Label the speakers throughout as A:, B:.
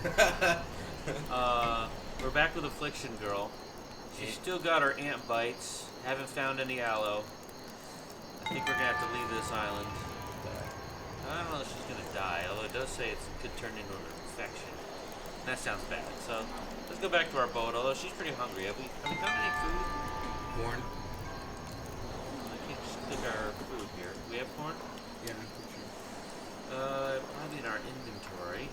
A: We're back with Affliction Girl. She's still got her ant bites. Haven't found any aloe. I think we're gonna have to leave this island. I don't know if she's gonna die, although it does say it could turn into an infection. That sounds bad. So let's go back to our boat. Although she's pretty hungry. Have we found any food?
B: Corn?
A: I can't just click our food here. Do we have corn?
B: Yeah, I'm pretty sure.
A: Probably in our inventory.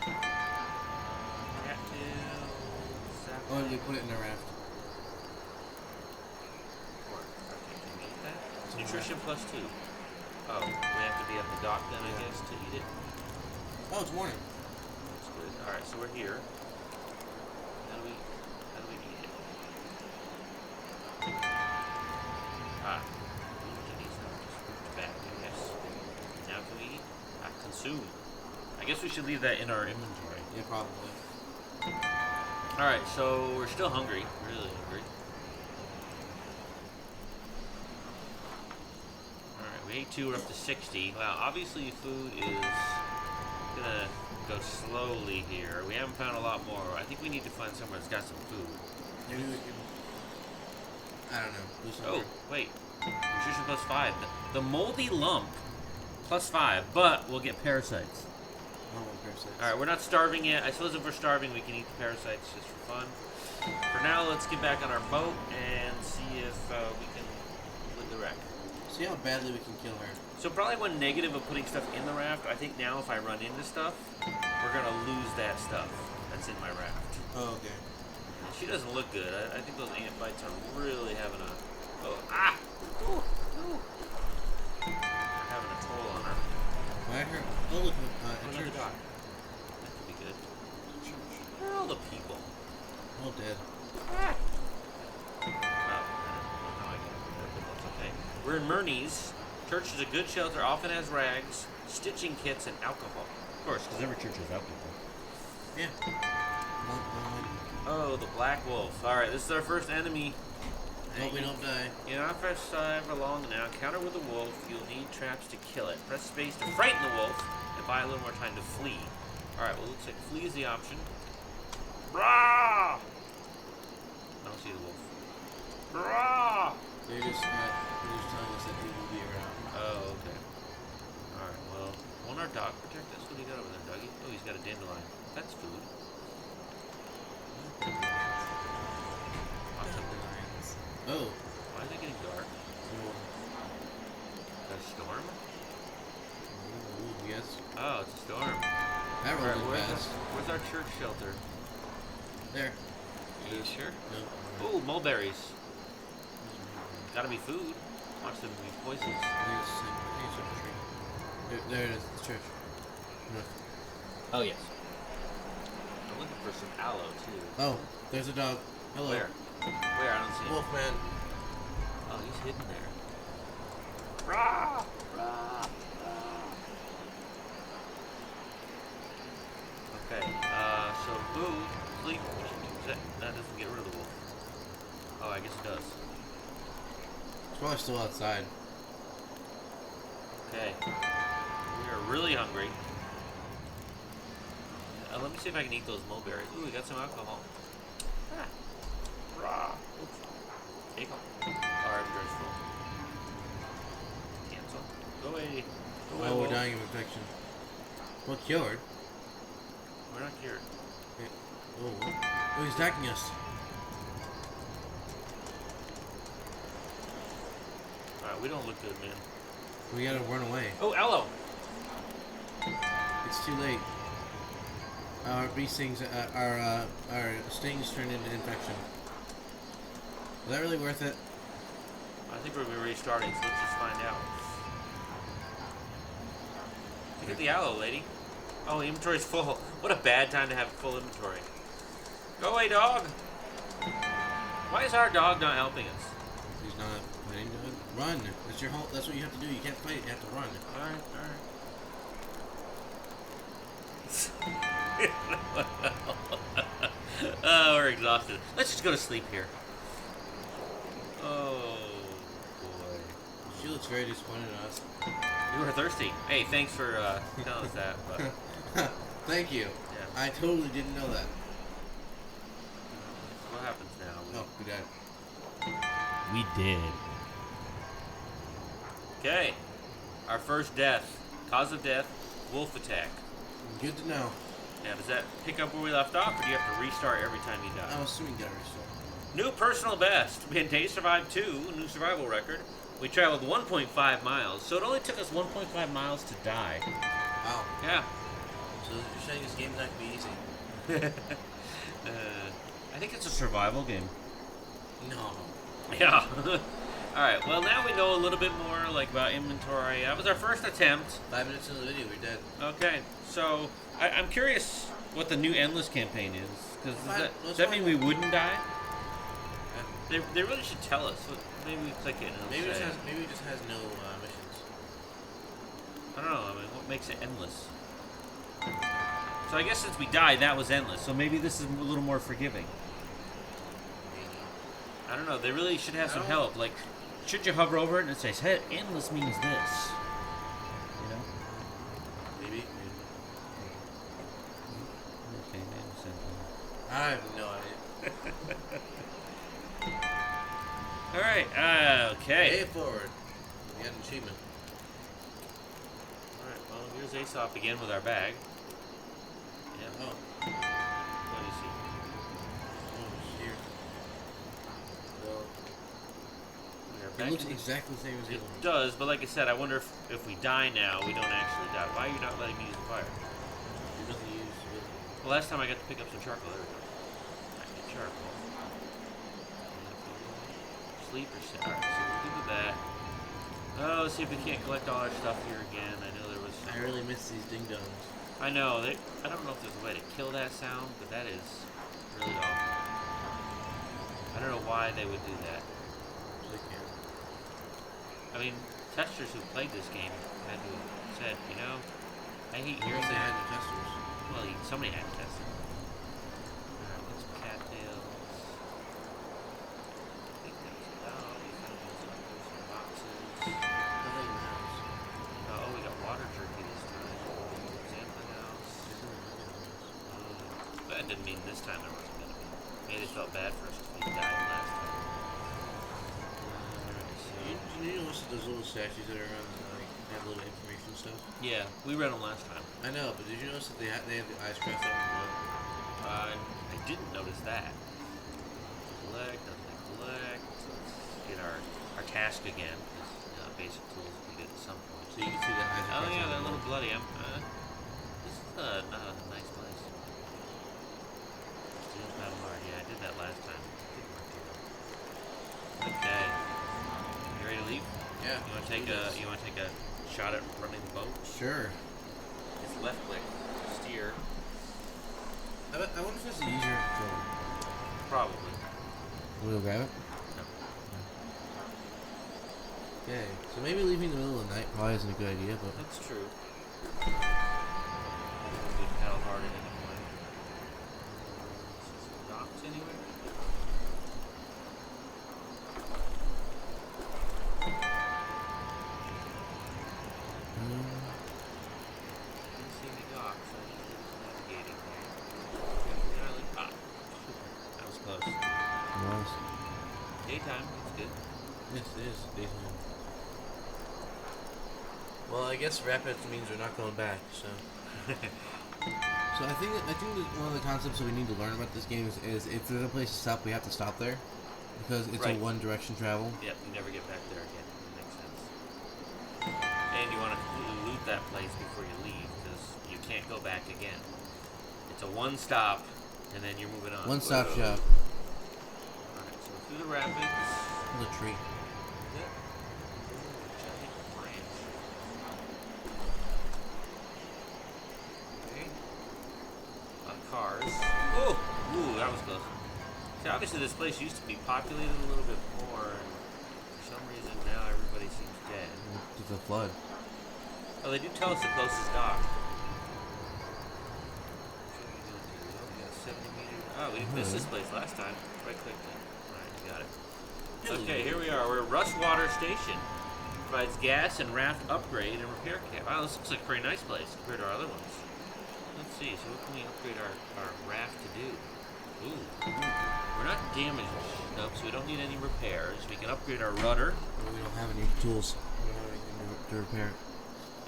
A: Cattail,
B: Oh,
A: sapling.
B: you put it in the raft.
A: Corn. Okay, can we eat that?
B: It's
A: Nutrition +2. Oh, we have to be at the dock then, I
B: Yeah.
A: guess, to eat it.
B: Oh, it's morning.
A: That's good. All right, so we're here. How do we eat it? Moved to these now. Just moved back, I guess. Now can we eat? Consume. I guess we should leave that in our inventory.
B: Yeah, probably.
A: All right, so we're still hungry, really hungry. All right, we ate 2, we're up to 60. Wow, obviously food is gonna go slowly here. We haven't found a lot more. I think we need to find somewhere that's got some food.
B: Maybe we can. I don't know. Do
A: Oh,
B: something.
A: wait. Nutrition +5. The moldy lump +5, but we'll get parasites.
B: Normal parasites.
A: All right, we're not starving yet. I suppose if we're starving, we can eat the parasites just for fun. For now, let's get back on our boat and see if we can win the wreck.
B: See how badly we can kill her.
A: So probably one negative of putting stuff in the raft, I think now if I run into stuff, we're going to lose that stuff that's in my raft.
B: Oh, okay.
A: She doesn't look good. I think those ant bites are really having a... Oh, ah! Ooh, ooh. They're having a toll on her.
B: Why her? Oh, look,
A: Another
B: church.
A: dock. That could be good.
B: Church.
A: Where are all the people?
B: All dead.
A: Ah! Oh, I don't know how I got there, but that's okay. We're in Murney's. Church is a good shelter, often has rags, stitching kits, and alcohol. Of course, because every church has alcohol.
B: Yeah.
A: Oh, the Black Wolf. Alright, this is our first enemy.
B: Hope we don't die.
A: You're not press for long now. Encounter with a wolf. You'll need traps to kill it. Press space to frighten the wolf and buy a little more time to flee. Alright, well, looks like flee is the option. Rah! I don't see the wolf. Rah!
B: They're just telling us that he will be around.
A: Oh, okay. Alright, well, won't our dog protect us? What do you got over there, Dougie? Oh, he's got a dandelion. That's food.
B: Dandelions. Oh.
A: Why is it getting dark?
B: Cool.
A: Got a storm?
B: Ooh, yes.
A: Oh, it's a storm.
B: That
A: Alright,
B: rolled in fast.
A: where's our church shelter?
B: There.
A: Are you sure?
B: No.
A: Ooh, mulberries. Gotta be food. Watch them be poisonous.
B: I think it's the same. I think it's a tree. There it is. It's church. North.
A: Oh, yes. I'm looking for some aloe, too.
B: Oh, there's a dog. Hello.
A: Where? Where? I don't see him.
B: Wolfman.
A: Oh, he's hidden there. Rah! Rah! Okay, so food, sleep. That doesn't get rid of the wolf. Oh, I guess it does.
B: It's probably still outside.
A: Okay. We are really hungry. Let me see if I can eat those mulberries. Ooh, we got some alcohol. Ah. Rah. Oops. Take off. Our inventory's full. Cancel. Go away. Go away,
B: Oh, we're
A: wolf.
B: dying of infection. Well, cured.
A: We're not cured.
B: Okay. Oh, what? Oh, he's attacking us.
A: Alright, we don't look good, man.
B: We gotta run away.
A: Oh, aloe!
B: It's too late. Our bee stings, our stings turned into infection. Was that really worth it?
A: I think we're restarting, so let's just find out. Look at the aloe, lady. Oh, the inventory's full. What a bad time to have full inventory. Go away, dog! Why is our dog not helping us?
B: He's not fighting to it. Run! That's your whole. That's what you have to do. You can't fight it. You have to run.
A: Alright, alright. Oh, we're exhausted. Let's just go to sleep here. Oh, boy.
B: She looks very disappointed in us.
A: You were thirsty. Hey, thanks for telling us that. But,
B: Thank you.
A: yeah.
B: I totally didn't know that.
A: What happens now?
B: Oh, we died.
C: We did.
A: Okay. Our first death. Cause of death, wolf attack.
B: Good to know.
A: Now, does that pick up where we left off, or do you have to restart every time you die?
B: I'm assuming got restored.
A: New personal best. We had Day Survived 2, new survival record. We traveled 1.5 miles, so it only took us 1.5 miles to die.
B: Wow.
A: Yeah.
B: So you're saying this game's not gonna be easy?
A: I think it's a survival game.
B: No.
A: Yeah. Alright, well now we know a little bit more like about inventory. That was our first attempt.
B: 5 minutes into the video, we're dead.
A: Okay, so I'm curious what the new Endless campaign is. Because does that mean we wouldn't die? They really should tell us. Maybe we click it and it'll
B: Maybe
A: say.
B: it just has no missions.
A: I don't know. I mean, what makes it endless? So I guess since we died, that was endless. So maybe this is a little more forgiving. I don't know. They really should have some help. Like, should you hover over it and it says, "Hey, endless means this"? You know?
B: Maybe.
A: Okay, maybe something.
B: I have no idea.
A: All right. Okay.
B: Pay it forward. We got an achievement.
A: All right. Well, here's Aesop again with our bag. Yeah.
B: Oh.
A: What do you see?
B: Oh, it's here. Well,
A: We are
B: it
A: back
B: looks
A: in the-
B: exactly the same as the
A: It
B: other one.
A: does, but like I said, I wonder if we die now, we don't actually die. Why are you not letting me use the fire?
B: There's nothing to use. Really.
A: Well, last time I got to pick up some charcoal. There we go. I get charcoal. Sleep or sit. Alright, so we'll do that. Oh, let's see if we can't collect all our stuff here again. I know there was.
B: I really miss these ding dongs.
A: I know. I don't know if there's a way to kill that sound, but that is really awful. I don't know why they would do that.
B: They can.
A: I mean, testers who played this game had to have said, you know, I hate
B: Here's
A: hearing
B: they
A: that.
B: had the testers.
A: Well, somebody had to test it. Alright, what's cattails? I think that's about it. Some boxes.
B: Nothing in the house.
A: Oh, we got water jerky this time. Sampling house.
B: There's nothing in the house.
A: But that didn't mean this time there wasn't going to be. Maybe they felt bad for us because we died last time. Alright, so.
B: You know most of those little statues that are around, like, have little information stuff?
A: Yeah, we read them last time.
B: I know, but did you notice that they have the eyes crossed out in blood?
A: I didn't notice that. Collect, nothing to collect. Let's get our task again. Basic tools we get at some point.
B: So you can see the eyes are
A: Oh
B: crossed
A: yeah,
B: out
A: they're a
B: in
A: little
B: blood.
A: bloody. This is not a nice place. Steel's Battle Hard. Yeah, I did that last time. Didn't work too well. Okay. You ready to leave?
B: Yeah.
A: You want to take a shot at running the boat?
B: Sure.
A: It's left click. Steer.
B: I wonder if this is easier to control.
A: Probably.
B: We'll grab it?
A: No.
B: Okay, so maybe leaving in the middle of the night probably isn't a good idea, but
A: That's true. Good paddle hard in the morning. Docks anywhere? Didn't see any docks. I just did some navigating there. Island. Ah. That was close.
B: nice.
A: Daytime. That's good.
B: Yes, it is daytime. Well, I guess rapids means we're not going back, so. So I think that one of the concepts that we need to learn about this game is if there's a place to stop, we have to stop there, because it's
A: Right.
B: a one-direction travel.
A: Yep, you never get back there again. That makes sense. And you want to completely loot that place before you leave, because you can't go back again. It's a one stop, and then you're moving on.
B: One-stop
A: Whoa.
B: shop.
A: Alright, so through the rapids.
B: The tree.
A: Yep. Giant branch. Okay. A lot of cars. Oh! Ooh, that was close. See, obviously this place used to be populated a little bit more, and for some reason now everybody seems dead.
B: It's a flood.
A: Oh, they do tell us the closest dock. We got 70 meters. Oh, we missed this place last time. Right click then. Alright, got it. Okay, here we are. We're at Rustwater Station. Provides gas and raft upgrade and repair camp. Wow, this looks like a pretty nice place compared to our other ones. Let's let's see. So what can we upgrade our raft to do? Ooh. We're not damaged enough, so we don't need any repairs. We can upgrade our rudder.
B: Well, we don't have any tools. We don't have anything to repair it.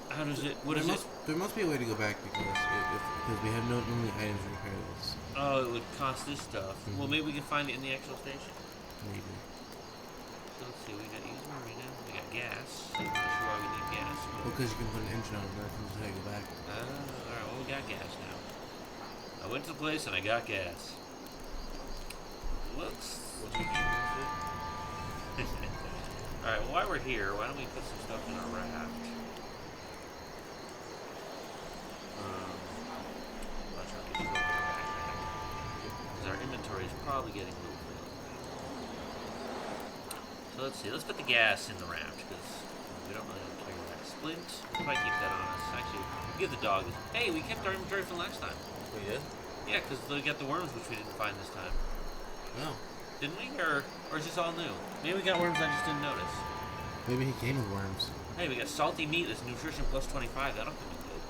A: How does it? What is it?
B: There must be a way to go back because we have no only items to repair this.
A: Oh, it would cost this stuff. Well, maybe we can find it in the actual station.
B: Maybe.
A: So let's see. We got used marina. We got gas. I'm not sure why we need gas.
B: Well, because you can put an engine on it, but I can just how you go back.
A: All right. Well, we got gas now. I went to the place and I got gas. Looks.
B: What do you need with it?
A: All right. Well, while we're here, why don't we put some stuff in our raft? Watch out, get stuff in our backpack. Because our inventory is probably getting a little filled. So let's see. Let's put the gas in the raft because we don't really want to carry that. Splint. We'll probably keep that on us. Actually, we'll give the dog. Hey, we kept our inventory from last time.
B: We did?
A: Yeah, because they got the worms, which we didn't find this time.
B: No.
A: Didn't we? Or is this all new? Maybe we got worms I just didn't notice.
B: Maybe he came with worms.
A: Hey, we got salty meat. That's nutrition plus 25. That'll come in good.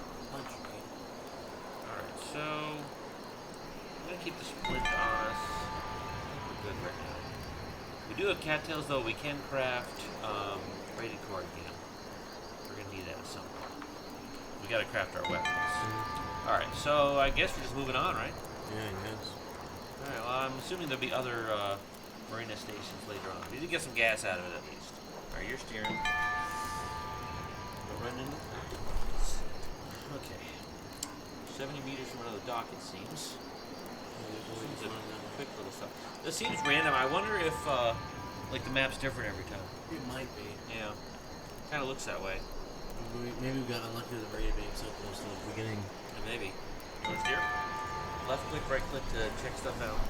A: Alright, so I'm gonna keep the splint on us. I think we're good right now. We do have cattails though. We can craft braided cord again. We're gonna need that at some point. We gotta craft our weapons. Alright, so I guess we're just moving on, right?
B: Yeah, I guess.
A: Alright, well I'm assuming there'll be other marina stations later on. We did get some gas out of it at least. Alright, you're steering. We're running into okay. 70 meters from another dock, it seems. Seems a quick little stuff. This seems random. I wonder if, like, the map's different every time.
B: It might be.
A: Yeah. Kind of looks that way.
B: Maybe we got unlucky with the radio being so close to the beginning.
A: Yeah, maybe. You want to steer? Left click, right click to check stuff out.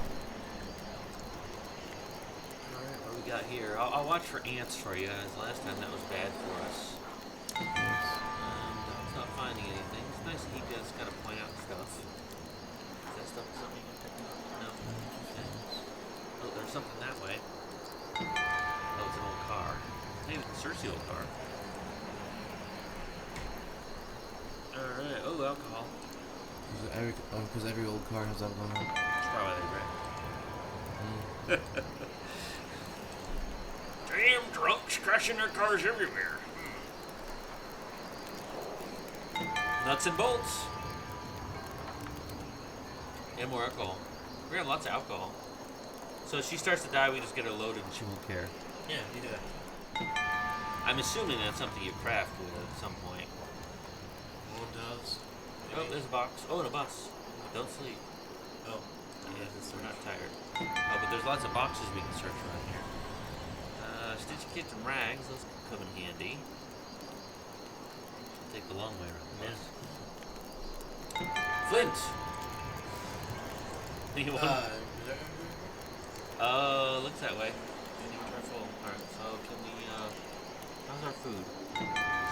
A: Alright, what do we got here? I'll watch for ants for you, as last time that was bad for us. It's not finding anything. It's nice that he does kind of point out stuff. Is that stuff something you can pick up? No. Okay. Oh, there's something that way. Oh, it's an old car. Maybe it's a search the old car. Alright, oh, alcohol.
B: Because every old car has alcohol.
A: That's probably right. Damn drunks crashing their cars everywhere. Nuts and bolts. And more alcohol. We got lots of alcohol. So if she starts to die, we just get her loaded and she won't care.
B: Yeah, you do that.
A: I'm assuming that's something you craft with at some point.
B: Well, it does.
A: Oh, there's a box. Oh, and a bus. Don't sleep.
B: Oh.
A: Yeah, we're not tired. Oh, but there's lots of boxes we can search around here. Stitch kits and rags. Those can come in handy. Take the long way around this. Flint! Anyone? Looks that way. I think we're full. Alright, so can we, how's our food?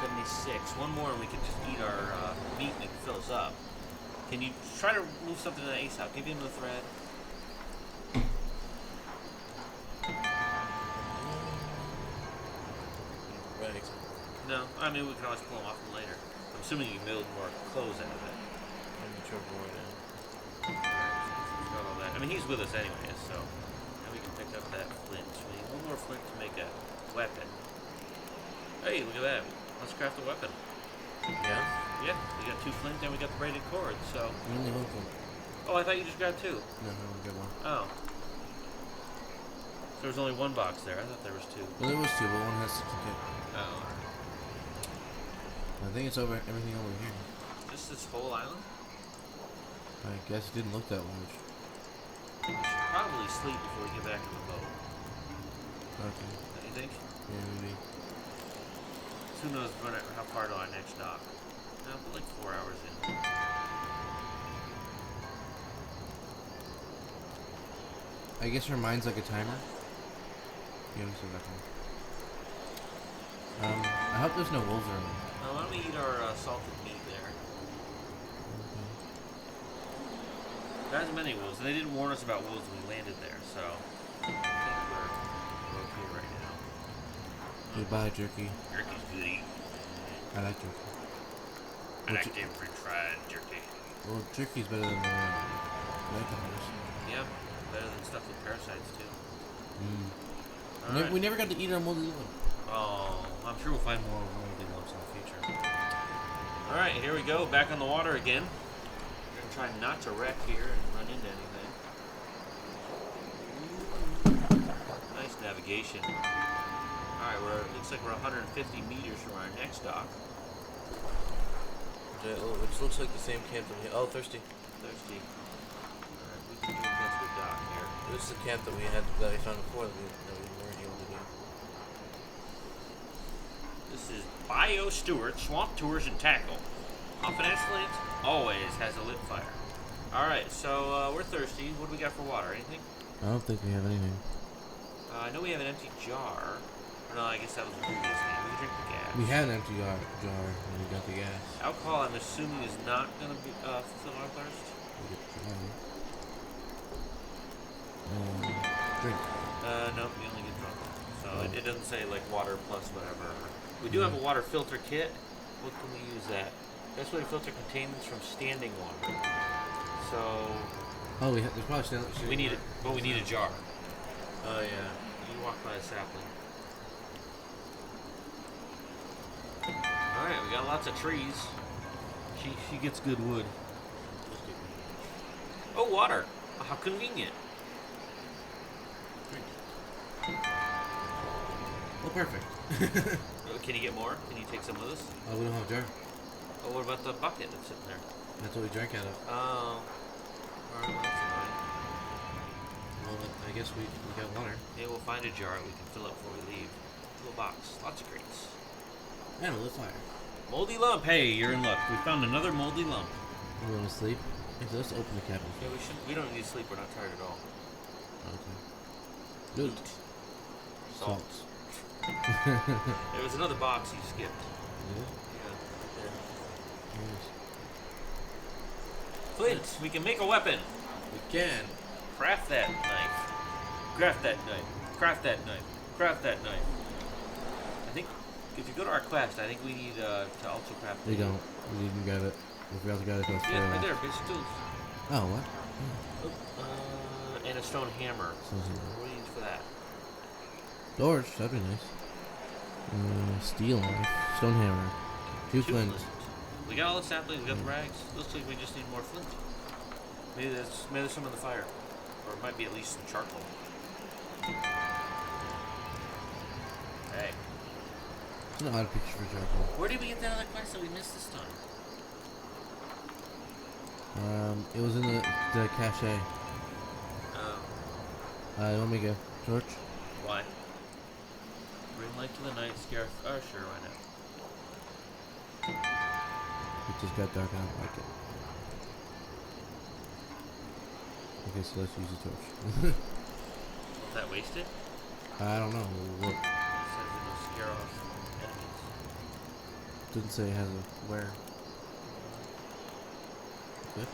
A: 76. One more and we can just eat our meat and it can fill us up. Can you try to move something to the ace out? Give him the thread.
B: Right.
A: No, I mean we can always pull them off later. I'm assuming you can build more clothes out of it.
B: I'm not sure more now.
A: Got all that. I mean he's with us anyway, so now we can pick up that flint. We need one more flint to make a weapon. Hey, look at that. Let's craft a weapon.
B: Yeah?
A: Yeah, we got 2 flint and we got the braided cord, so.
B: We only have one.
A: Oh, I thought you just grabbed 2.
B: No, we got one.
A: Oh. There was only 1 box there. I thought there was 2.
B: Well, there was 2, but one has to keep it.
A: Oh.
B: I think it's over everything over here.
A: Just this whole island?
B: I guess it didn't look that large.
A: We should probably sleep before we get back to the boat.
B: Okay.
A: Don't you think?
B: Yeah, maybe.
A: Who knows how far to our next dock? No, but like 4 hours in.
B: I guess her mind's like a timer. Yeah, we still got time. I hope there's no wolves around.
A: Why don't we eat our salted meat there? There hasn't many wolves, and they didn't warn us about wolves when we landed there, so I think we're okay right now.
B: Goodbye, jerky.
A: Jerky's good to eat.
B: I like jerky.
A: I like them french fried jerky.
B: Well, jerky's better than cucumbers.
A: Yeah, better than stuff with parasites too.
B: Mm.
A: Alright.
B: We never got to eat our moldy lump.
A: Oh, I'm sure we'll find more moldy lumps in the future. Alright, here we go, back on the water again. We're gonna try not to wreck here and run into anything. Nice navigation. Alright, looks like we're 150 meters from our next dock.
B: Which looks like the same camp that we... Oh, thirsty.
A: Thirsty. Alright, we can do a best with dock here.
B: This is the camp that we found before that we weren't able to do.
A: This is Bio Stewart, Swamp Tours and Tackle. Confidence flint always has a lit fire. Alright, so we're thirsty. What do we got for water? Anything?
B: I don't think we have anything.
A: I know we have an empty jar. Or no, I guess that was the previous game. We can drink the gas.
B: We had an empty jar when we got the gas.
A: Alcohol, I'm assuming, is not going to be fulfill our thirst.
B: We get drink.
A: No, we only get drunk. So it doesn't say like water plus whatever. We do have a water filter kit. What can we use that? Best way to filter contaminants from standing water. So
B: Oh, there's probably still...
A: we need it, but we need a jar.
B: Oh, yeah.
A: You walk by a sapling. Alright, we got lots of trees. She gets good wood. Oh, water! How convenient.
B: Oh, perfect.
A: Can you get more? Can you take some of this?
B: Oh, we don't have a jar.
A: Oh, what about the bucket that's sitting there?
B: That's what we drank out of.
A: Oh. Alright, well, that's annoying.
B: Well, I guess we got water.
A: Maybe we'll find a jar we can fill up before we leave. Little box. Lots of crates.
B: And a lit fire.
A: Moldy lump. Hey, you're in luck. We found another moldy lump.
B: You want to sleep? Okay, let's open the cabin.
A: Yeah, we don't need sleep. We're not tired at all.
B: Okay. Good.
A: Salt. There was another box you skipped.
B: Yeah.
A: Yeah.
B: Yes.
A: Flint. We can make a weapon.
B: We can.
A: Craft that knife. Craft that knife. Craft that knife. Craft that knife. I think if you go to our quest, I think we need to also craft.
B: We don't. We didn't grab it. We forgot to grab it.
A: Yeah, right there. Basic tools.
B: Oh, what?
A: And a stone hammer.
B: Stone hammer.
A: What do you use for that?
B: Doors. That'd be nice. Steel knife. Stone hammer. Two flint.
A: We got all the saplings. We got the rags. Looks like we just need more flint. Maybe there's some in the fire, or it might be at least some charcoal. Hey.
B: It's an odd picture for charcoal.
A: Where did we get that other quest that we missed this time?
B: It was in the cache. You want me to go? George?
A: Why? Bring light to the night, scare. Oh, sure, why not?
B: It just got dark and I don't like it. Okay, so let's use the torch.
A: Will that waste it?
B: I don't know. We'll look.
A: It says it'll scare off enemies.
B: Didn't say it has a where. Good.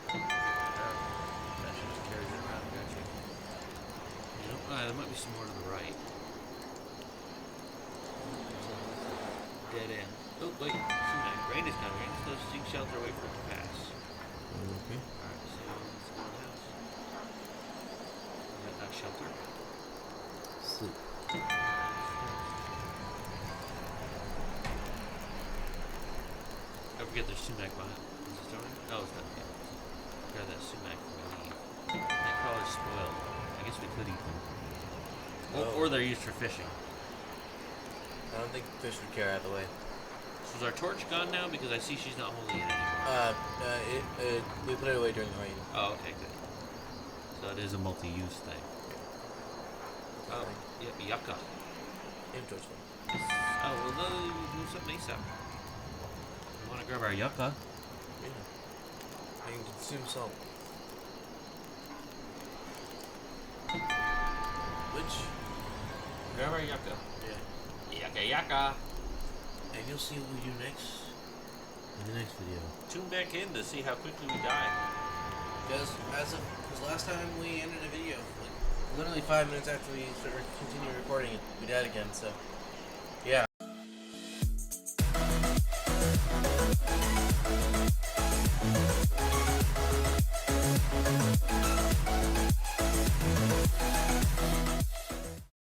A: That should just carries it around, got you. There might be some more to the right. Dead end. Oh, wait. Rain is coming. Let's seek shelter away from the pass.
B: Okay.
A: Alright, so let's go in the house. Is that not shelter?
B: Sleep.
A: Don't forget there's sumac behind. Is it starting? No, it's not yet. Grab that sumac from the leaf. That crawler's spoiled. I guess we could eat them. Or they're used for fishing.
B: I don't think fish would care out of the way.
A: So is our torch gone now? Because I see she's not holding it anymore.
B: We put it away during the rain.
A: Oh, okay, good. So it is a multi-use thing. Oh, yep, yucca.
B: And torch one.
A: Oh, well, no, move something ASAP. We want to grab our yucca.
B: Yeah. I can consume salt. Which?
A: Grab our yucca.
B: Yeah.
A: Yucca, yucca.
B: And you'll see what we do next in the next video.
A: Tune back in to see how quickly we die.
B: Because last time we ended a video, like literally 5 minutes after we continued recording it, we died again. So, yeah.